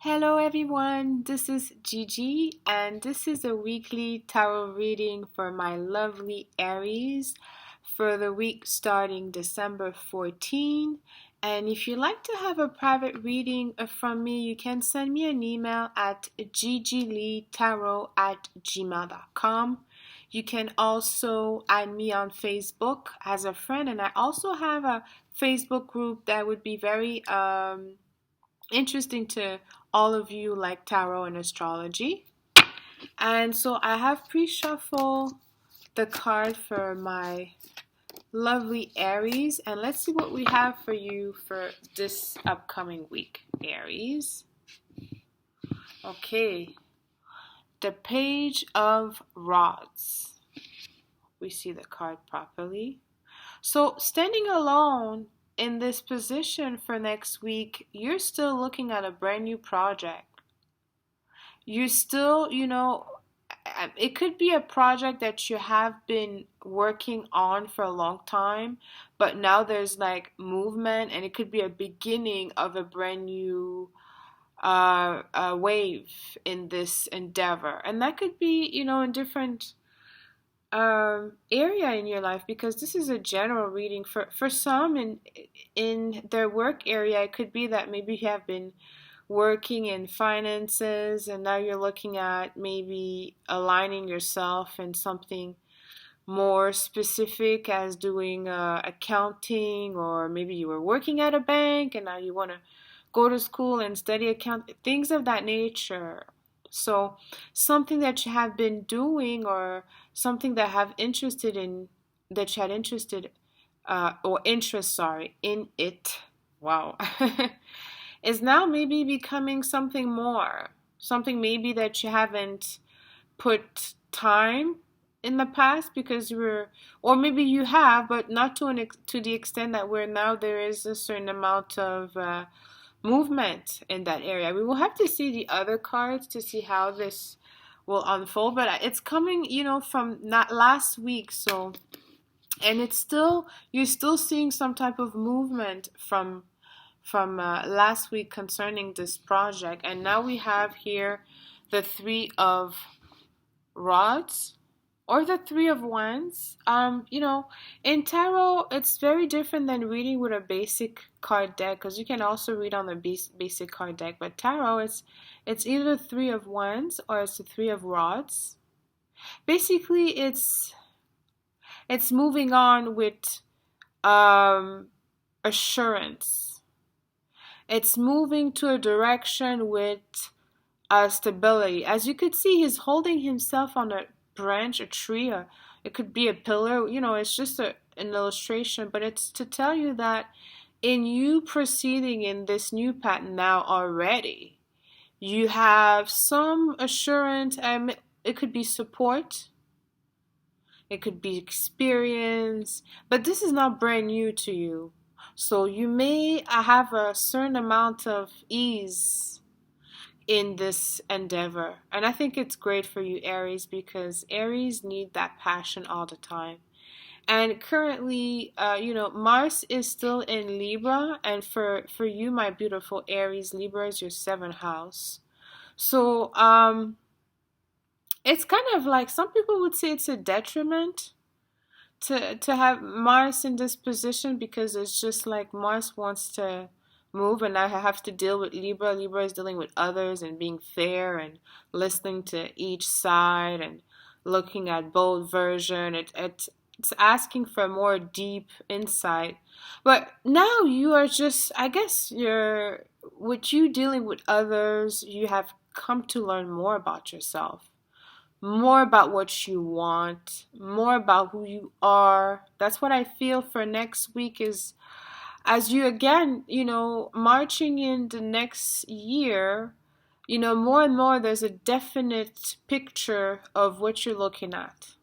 Hello everyone, this is Gigi and this is a weekly tarot reading for my lovely Aries for the week starting December 14. And if you'd like to have a private reading from me, you can send me an email at gigileetarot@gmail.com. You can also add me on Facebook as a friend, and I also have a Facebook group that would be very interesting to all of you like tarot and astrology. And so I have pre-shuffled the card for my lovely Aries, and let's see what we have for you for this upcoming week, Aries. Okay, the Page of Rods. We see the card properly. So standing alone in this position for next week, you're still looking at a brand new project. You still, it could be a project that you have been working on for a long time, but now there's like movement, and it could be a beginning of a brand new wave in this endeavor. And that could be, in different area in your life, because this is a general reading for some in their work area. It could be that maybe you have been working in finances and now you're looking at maybe aligning yourself in something more specific as doing accounting, or maybe you were working at a bank and now you want to go to school and study account, things of that nature. So something that you have been doing, or something that have interested in that you had interested or interest, sorry, in it. Wow. Is now maybe becoming something more. Something maybe that you haven't put time in the past because you were, or maybe you have, but not to the extent that where now there is a certain amount of movement in that area. We will have to see the other cards to see how this will unfold, but it's coming, from not last week. So, and it's still, you're still seeing some type of movement from last week concerning this project. And now we have here the Three of Rods, or the Three of Wands. In tarot, it's very different than reading with a basic card deck, because you can also read on the basic card deck. But tarot, it's either the Three of Wands or it's the Three of Rods. Basically, it's moving on with assurance. It's moving to a direction with stability. As you could see, he's holding himself on a branch, a tree, or it could be a pillar. It's just an illustration, but it's to tell you that in you proceeding in this new path now already, you have some assurance. It could be support, it could be experience, but this is not brand new to you. So you may have a certain amount of ease in this endeavor. And I think it's great for you, Aries, because Aries need that passion all the time. And currently, Mars is still in Libra, and for you, my beautiful Aries, Libra is your seventh house. So it's kind of like, some people would say it's a detriment to have Mars in this position, because it's just like Mars wants to move, and I have to deal with Libra. Libra is dealing with others and being fair and listening to each side and looking at both versions. It's asking for more deep insight. But now you are just, I guess with you dealing with others, you have come to learn more about yourself, more about what you want, more about who you are. That's what I feel for next week, is as you again, marching in the next year, more and more there's a definite picture of what you're looking at.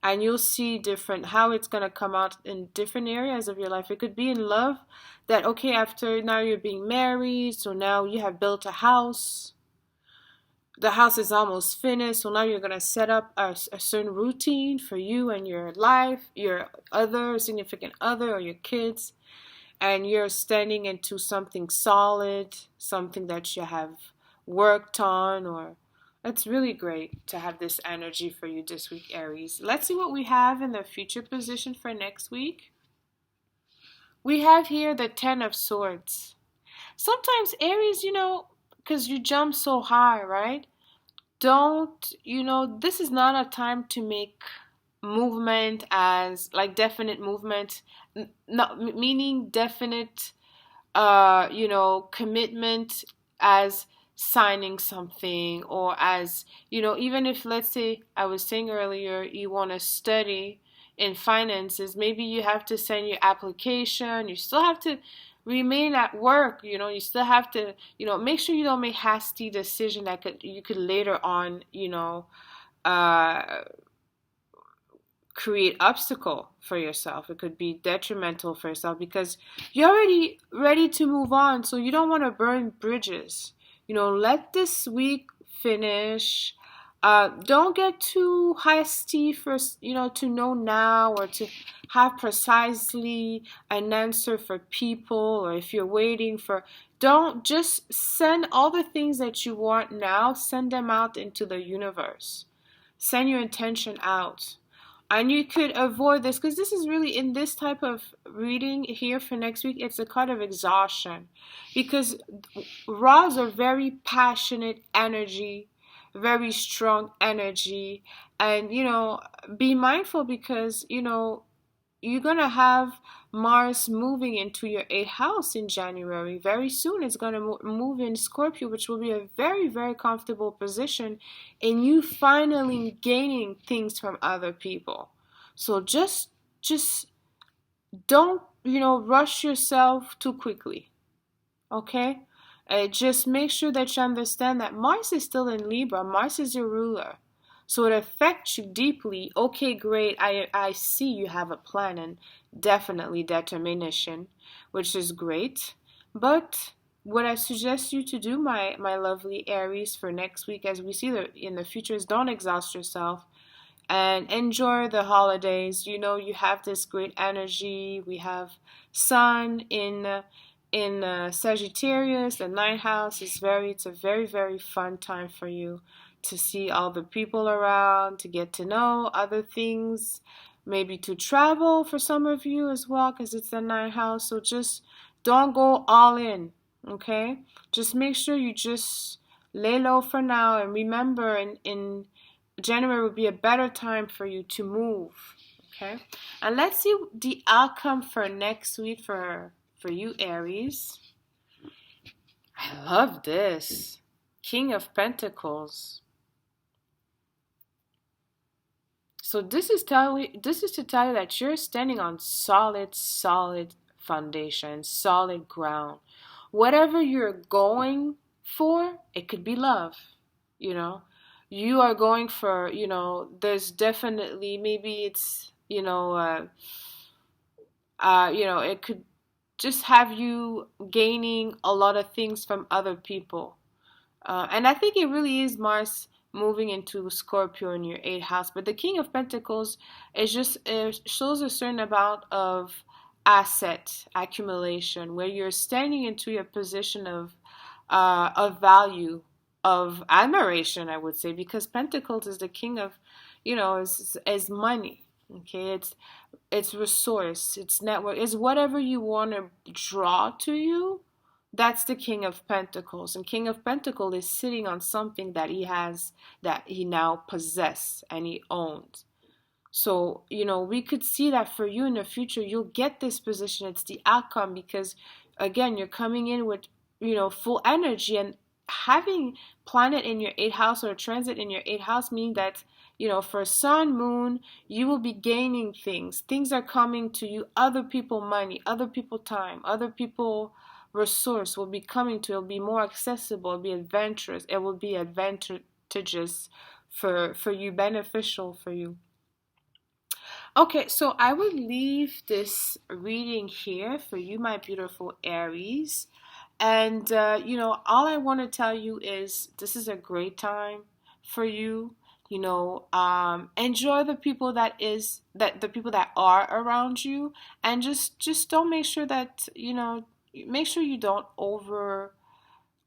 And you'll see how it's going to come out in different areas of your life. It could be in love, that, okay, after now you're being married, so now you have built a house. The house is almost finished, so now you're going to set up a certain routine for you and your life, your other significant other, or your kids. and you're standing into something solid, something that you have worked on, or it's really great to have this energy for you this week, Aries. Let's see what we have in the future position for next week. We have here the Ten of Swords. Sometimes Aries, because you jump so high, right? Don't, this is not a time to make movement as like definite movement, not meaning definite commitment as signing something, or as, even if, let's say, I was saying earlier, you want to study in finances, maybe you have to send your application, you still have to remain at work, you still have to, make sure you don't make hasty decision that you could later on, uh, create obstacle for yourself. It could be detrimental for yourself because you're already ready to move on, so you don't want to burn bridges. Let this week finish. Don't get too hasty for to know now, or to have precisely an answer for people, or if you're waiting for, don't just send all the things that you want now, send them out into the universe. Send your intention out. And you could avoid this because this is really, in this type of reading here for next week, it's a card of exhaustion. Because raws are very passionate energy, very strong energy. And, be mindful because, you're going to have Mars moving into your 8th house in January. Very soon it's going to move in Scorpio, which will be a very, very comfortable position in you finally gaining things from other people. So just don't, rush yourself too quickly. Okay? Just make sure that you understand that Mars is still in Libra. Mars is your ruler. So it affects you deeply. Okay, great. I see you have a plan and definitely determination, which is great. But what I suggest you to do, my lovely Aries, for next week, as we see in the future, is don't exhaust yourself and enjoy the holidays. You have this great energy. We have Sun in Sagittarius. The 9th house is it's a very, very fun time for you to see all the people around, to get to know other things, maybe to travel for some of you as well, because it's the 9th house. So just don't go all in, okay? Just make sure you just lay low for now, and remember, in January will be a better time for you to move, okay? And let's see the outcome for next week for you, Aries. I love this. King of Pentacles. So this is to tell you that you're standing on solid foundation, solid ground. Whatever you're going for, it could be love, You are going for, there's definitely, maybe it's, it could just have you gaining a lot of things from other people. And I think it really is Mars moving into Scorpio in your 8th house. But the King of Pentacles is just shows a certain amount of asset accumulation, where you're standing into your position of value, of admiration, I would say, because Pentacles is the king of, is money. Okay, it's resource, it's network, it's whatever you want to draw to you. That's the King of Pentacles. And King of Pentacles is sitting on something that he has, that he now possesses and he owns. So, we could see that for you in the future, you'll get this position. It's the outcome because, again, you're coming in with, full energy, and having planet in your 8th house or transit in your 8th house means that, for Sun, Moon, you will be gaining things. Things are coming to you. Other people money, other people time, other people resource will be coming to you. It will be more accessible. It will be adventurous. It will be advantageous for you, beneficial for you. Okay, so I will leave this reading here for you, my beautiful Aries. And, all I want to tell you is this is a great time for you enjoy the people that are around you, and just don't make sure that make sure you don't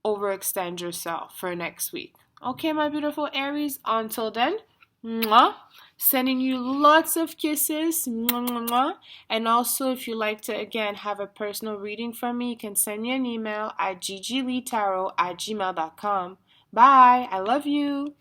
overextend yourself for next week. Okay, my beautiful Aries, until then, mwah, sending you lots of kisses. Mwah, mwah, mwah. And also, if you like to, again, have a personal reading from me, you can send me an email at gigileetarot@gmail.com. Bye. I love you.